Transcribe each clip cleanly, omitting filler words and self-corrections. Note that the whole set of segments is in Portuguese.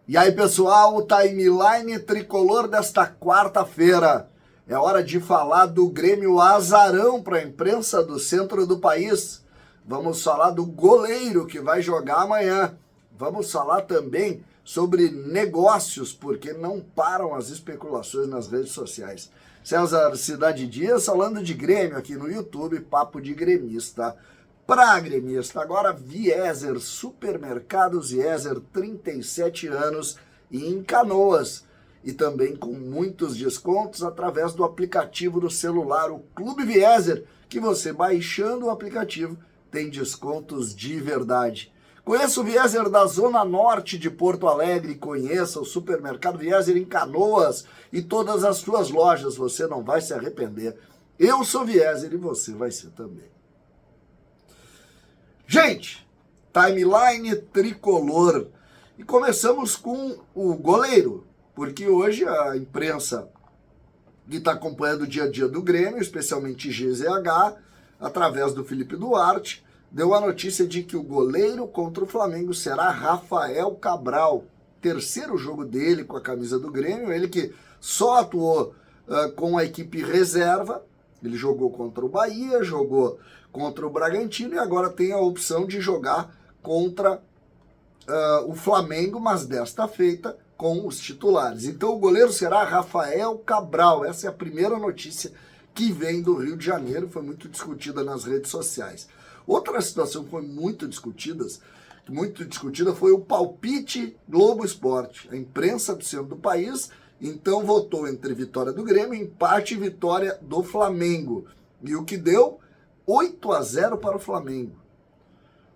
E aí, pessoal, o timeline tricolor desta quarta-feira. É hora de falar do Grêmio azarão para a imprensa do centro do país. Vamos falar do goleiro que vai jogar amanhã. Vamos falar também sobre negócios, porque não param as especulações nas redes sociais. César Cidade Dias falando de Grêmio aqui no YouTube, Papo de Gremista. Pra gremista, agora Vieser, Supermercados Vieser, 37 anos e em Canoas. E também com muitos descontos através do aplicativo do celular, o Clube Vieser, que você baixando o aplicativo tem descontos de verdade. Conheça o Vieser da Zona Norte de Porto Alegre, conheça o Supermercado Vieser em Canoas e todas as suas lojas, você não vai se arrepender. Eu sou Vieser e você vai ser também. Gente, timeline tricolor. E começamos com o goleiro, porque hoje a imprensa que está acompanhando o dia a dia do Grêmio, especialmente GZH, através do Felipe Duarte, deu a notícia de que o goleiro contra o Flamengo será Rafael Cabral. Terceiro jogo dele com a camisa do Grêmio, ele que só atuou com a equipe reserva. Ele jogou contra o Bahia, jogou contra o Bragantino e agora tem a opção de jogar contra o Flamengo, mas desta feita com os titulares. Então o goleiro será Rafael Cabral. Essa é a primeira notícia que vem do Rio de Janeiro, foi muito discutida nas redes sociais. Outra situação que foi muito discutida foi o palpite Globo Esporte. A imprensa do centro do país então votou entre vitória do Grêmio, empate e vitória do Flamengo. E o que deu? 8-0 para o Flamengo.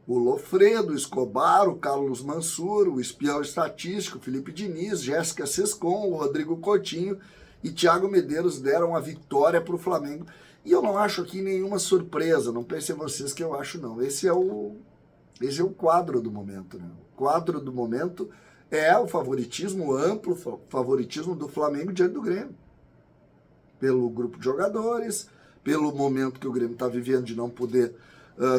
O Lofredo, o Escobar, o Carlos Mansur, o espião estatístico, Felipe Diniz, Jéssica Sescon, o Rodrigo Coutinho e Thiago Medeiros deram a vitória para o Flamengo. E eu não acho aqui nenhuma surpresa, não pensem vocês que eu acho não. Esse é o quadro do momento, né? O quadro do momento é o favoritismo, o amplo favoritismo do Flamengo diante do Grêmio. Pelo grupo de jogadores, pelo momento que o Grêmio está vivendo de não poder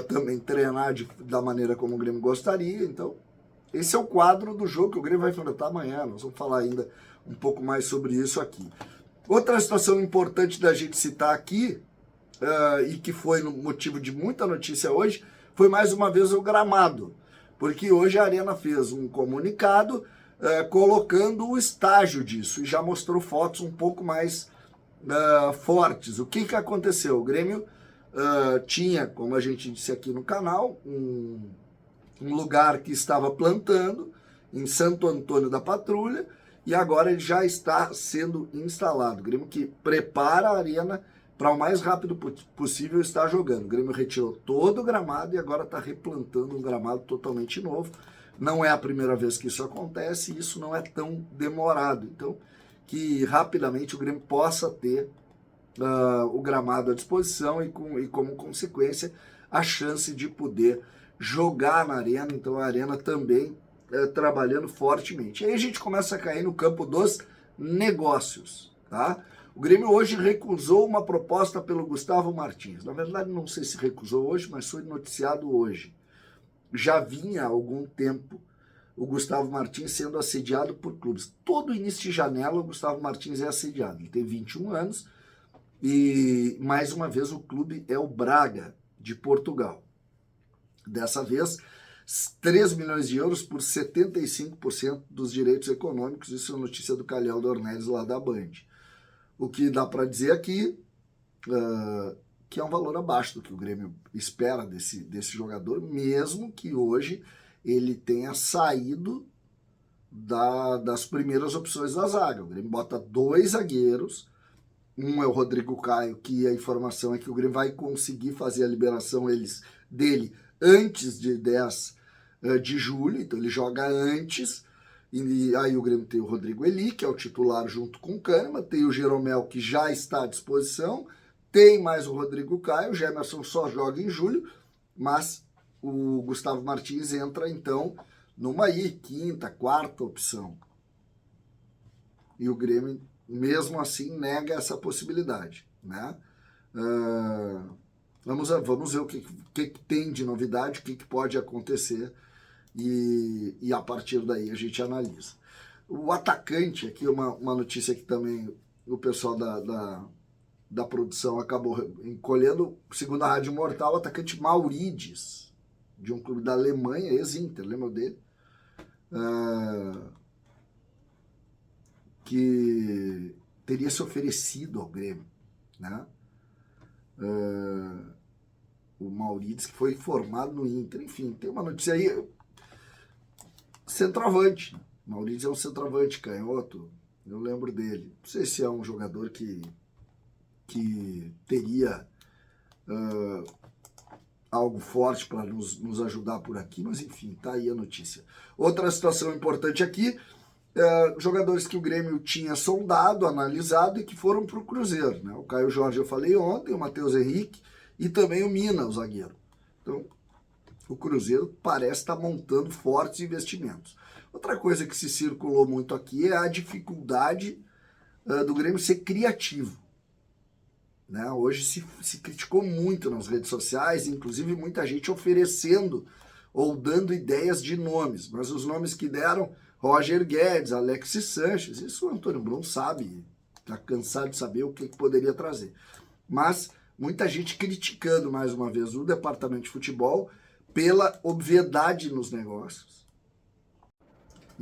também treinar da maneira como o Grêmio gostaria. Então, esse é o quadro do jogo que o Grêmio vai enfrentar amanhã. Nós vamos falar ainda um pouco mais sobre isso aqui. Outra situação importante da gente citar aqui, e que foi motivo de muita notícia hoje, foi mais uma vez o gramado. Porque hoje a Arena fez um comunicado colocando o estágio disso e já mostrou fotos um pouco mais fortes. O que aconteceu? O Grêmio tinha, como a gente disse aqui no canal, um lugar que estava plantando em Santo Antônio da Patrulha e agora ele já está sendo instalado. O Grêmio que prepara a arena para o mais rápido possível estar jogando. O Grêmio retirou todo o gramado e agora está replantando um gramado totalmente novo. Não é a primeira vez que isso acontece e isso não é tão demorado. Então, que rapidamente o Grêmio possa ter o gramado à disposição e como consequência a chance de poder jogar na arena. Então a arena também trabalhando fortemente. E aí a gente começa a cair no campo dos negócios, tá? O Grêmio hoje recusou uma proposta pelo Gustavo Martins. Na verdade, não sei se recusou hoje, mas foi noticiado hoje. Já vinha há algum tempo o Gustavo Martins sendo assediado por clubes. Todo início de janela o Gustavo Martins é assediado. Ele tem 21 anos e, mais uma vez, o clube é o Braga, de Portugal. Dessa vez, 3 milhões de euros por 75% dos direitos econômicos. Isso é notícia do Calhau Dornelles lá da Band. O que dá para dizer aqui que é um valor abaixo do que o Grêmio espera desse jogador, mesmo que hoje ele tenha saído das primeiras opções da zaga. O Grêmio bota 2 zagueiros, um é o Rodrigo Caio, que a informação é que o Grêmio vai conseguir fazer a liberação dele antes de 10 de julho, então ele joga antes. E aí o Grêmio tem o Rodrigo Eli, que é o titular junto com o Kahneman, tem o Jeromel, que já está à disposição, tem mais o Rodrigo Caio, o Gemerson só joga em julho, mas o Gustavo Martins entra então numa quinta, quarta opção. E o Grêmio, mesmo assim, nega essa possibilidade, né? Vamos ver o que tem de novidade, o que pode acontecer. E a partir daí a gente analisa. O atacante, aqui uma notícia que também o pessoal da produção acabou encolhendo, segundo a Rádio Mortal, o atacante Maurides, de um clube da Alemanha, ex-Inter, lembra dele? Que teria se oferecido ao Grêmio, né? O Maurides, que foi formado no Inter, enfim, tem uma notícia aí, centroavante, né? Maurides é um centroavante canhoto, eu lembro dele. Não sei se é um jogador que teria algo forte para nos ajudar por aqui, mas enfim, tá aí a notícia. Outra situação importante aqui, jogadores que o Grêmio tinha sondado, analisado e que foram para o Cruzeiro, né? O Caio Jorge eu falei ontem, o Matheus Henrique e também o Mina, o zagueiro. Então, o Cruzeiro parece estar montando fortes investimentos. Outra coisa que se circulou muito aqui é a dificuldade do Grêmio ser criativo, né? Hoje se criticou muito nas redes sociais, inclusive muita gente oferecendo ou dando ideias de nomes, mas os nomes que deram, Roger Guedes, Alexis Sanches, isso o Antônio Brum sabe, está cansado de saber o que poderia trazer. Mas muita gente criticando mais uma vez o departamento de futebol pela obviedade nos negócios.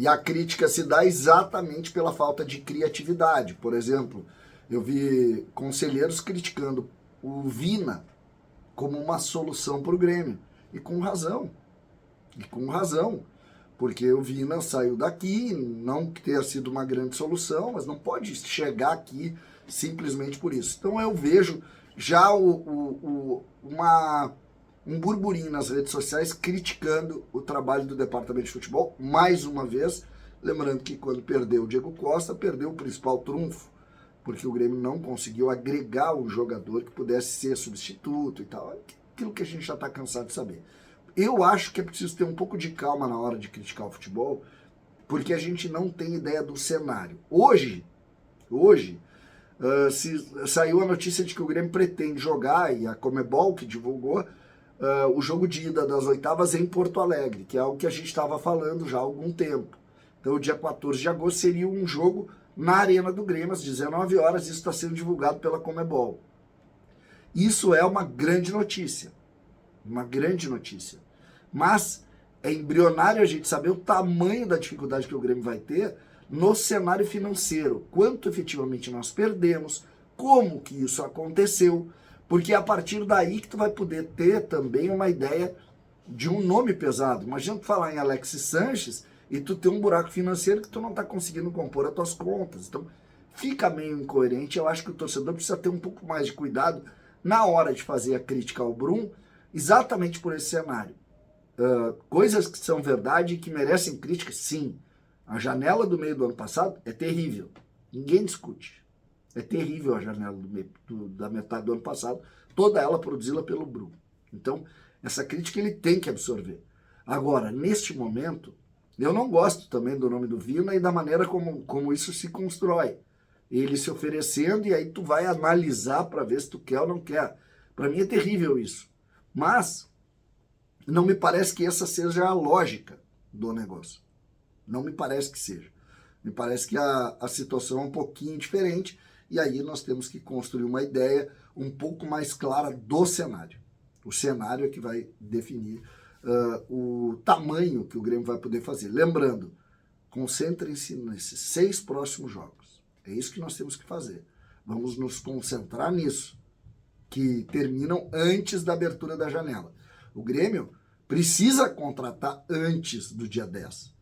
E a crítica se dá exatamente pela falta de criatividade. Por exemplo, eu vi conselheiros criticando o Vina como uma solução para o Grêmio. E com razão. Porque o Vina saiu daqui, não que tenha sido uma grande solução, mas não pode chegar aqui simplesmente por isso. Então eu vejo já um burburinho nas redes sociais criticando o trabalho do departamento de futebol, mais uma vez, lembrando que quando perdeu o Diego Costa, perdeu o principal trunfo, porque o Grêmio não conseguiu agregar um jogador que pudesse ser substituto e tal, aquilo que a gente já está cansado de saber. Eu acho que é preciso ter um pouco de calma na hora de criticar o futebol, porque a gente não tem ideia do cenário. Hoje, saiu a notícia de que o Grêmio pretende jogar, e a Comebol que divulgou, o jogo de ida das oitavas em Porto Alegre, que é algo que a gente estava falando já há algum tempo. Então, o dia 14 de agosto seria um jogo na Arena do Grêmio, às 19 horas, isso está sendo divulgado pela Comebol. Isso é uma grande notícia. Mas é embrionário a gente saber o tamanho da dificuldade que o Grêmio vai ter no cenário financeiro. Quanto efetivamente nós perdemos, como que isso aconteceu, porque é a partir daí que tu vai poder ter também uma ideia de um nome pesado. Imagina tu falar em Alexis Sanches e tu ter um buraco financeiro que tu não está conseguindo compor as tuas contas. Então fica meio incoerente. Eu acho que o torcedor precisa ter um pouco mais de cuidado na hora de fazer a crítica ao Brum, exatamente por esse cenário. Coisas que são verdade e que merecem crítica, sim. A janela do meio do ano passado é terrível. Ninguém discute. É terrível a janela da metade do ano passado, toda ela produzida pelo Brum. Então, essa crítica ele tem que absorver. Agora, neste momento, eu não gosto também do nome do Vina e da maneira como isso se constrói. Ele se oferecendo e aí tu vai analisar para ver se tu quer ou não quer. Para mim é terrível isso. Mas não me parece que essa seja a lógica do negócio. Não me parece que seja. Me parece que a situação é um pouquinho diferente e aí nós temos que construir uma ideia um pouco mais clara do cenário. O cenário é que vai definir o tamanho que o Grêmio vai poder fazer. Lembrando, concentrem-se nesses 6 próximos jogos. É isso que nós temos que fazer. Vamos nos concentrar nisso, que terminam antes da abertura da janela. O Grêmio precisa contratar antes do dia 10,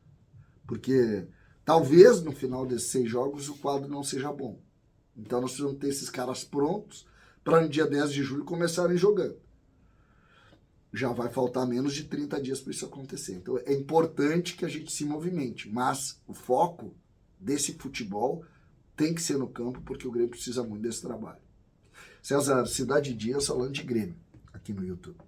porque talvez no final desses 6 jogos o quadro não seja bom. Então nós precisamos ter esses caras prontos para no dia 10 de julho começarem jogando. Já vai faltar menos de 30 dias para isso acontecer. Então é importante que a gente se movimente, mas o foco desse futebol tem que ser no campo, porque o Grêmio precisa muito desse trabalho. César, Cidade Dias falando de Grêmio, aqui no YouTube.